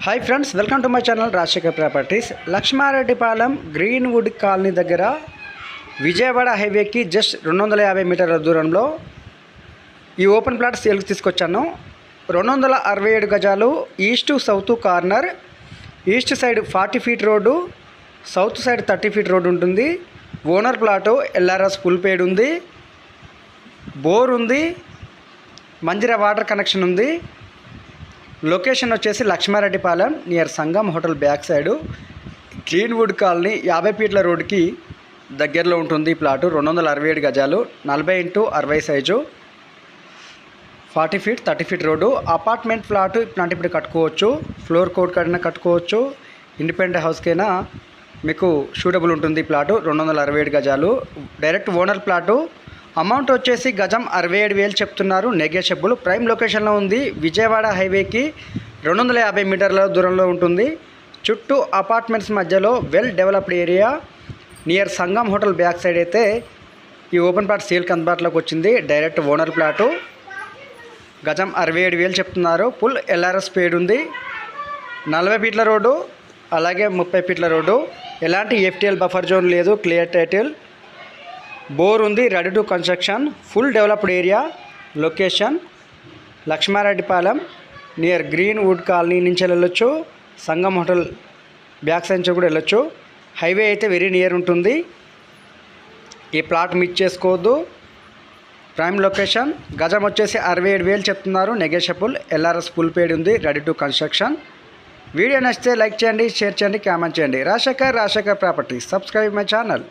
Hi friends, welcome to my channel Rajasekhar properties. Lakshmareddypalem Greenwood colony దగ్గర విజయవాడ హైవేకి just 250 మీటర్ల దూరంలో ఈ ఓపెన్ ప్లాట్ సేల్కి తీసుకొచ్చాను. 267 గజాలు, east south corner. East side 40 feet road, south side 30 feet road ఉంటుంది. Owner plot LRS full paid ఉంది, బోర్ ఉంది, మంజీరా వాటర్ కనెక్షన్ ఉంది. లొకేషన్ వచ్చేసి Lakshmareddypalem near Sangam hotel back side Greenwood Colony 50 ఫీట్ల రోడ్డుకి దగ్గరలో ఉంటుంది. ఈ ప్లాటు 267 గజాలు, 40x60 size, 40 feet 30 feet road. Apartment plot ఇప్పుడు కట్టుకోవచ్చు, ఫ్లోర్ కోట్ కడినా కట్టుకోవచ్చు, ఇండిపెండెంట్ హౌస్కైనా మీకు సూటబుల్ ఉంటుంది. ఈ ప్లాటు 267 గజాలు, డైరెక్ట్ ఓనర్ ప్లాటు. అమౌంట్ వచ్చేసి గజం 67,000 చెప్తున్నారు, నెగోషియబుల్. ప్రైమ్ లొకేషన్లో ఉంది, విజయవాడ హైవేకి 250 మీటర్ల దూరంలో ఉంటుంది. చుట్టూ అపార్ట్మెంట్స్ మధ్యలో well developed area. Near Sangam hotel back side అయితే ఈ ఓపెన్ ప్లాట్ సేల్కి అందుబాటులోకి వచ్చింది. డైరెక్ట్ ఓనర్ ప్లాటు, గజం 67,000 చెప్తున్నారు. ఫుల్ ఎల్ఆర్ఎస్ పేడ్ ఉంది, 40 ఫీట్ల రోడ్డు, అలాగే 30 ఫీట్ల రోడ్డు. ఎలాంటి ఎఫ్టీఎల్ బఫర్ జోన్ లేదు, క్లియర్ టైటిల్, బోర్ ఉంది, ready to construction, full developed area. Location Lakshmareddypalem near Greenwood colony నుంచి వెళ్ళొచ్చు, సంగం హోటల్ బ్యాక్ సైడ్ నుంచి కూడా వెళ్ళొచ్చు. హైవే అయితే వెరీ నియర్ ఉంటుంది. ఈ ప్లాట్ మిస్ చేసుకోవద్దు. Prime location. గజం వచ్చేసి 67,000 చెప్తున్నారు, నెగోషియబుల్. ఎల్ఆర్ఎస్ ఫుల్ పేడ్ ఉంది, రెడీ టు కన్స్ట్రక్షన్. వీడియో నచ్చితే లైక్ చేయండి, షేర్ చేయండి, కామెంట్ చేయండి. Rajasekhar properties. Subscribe my channel.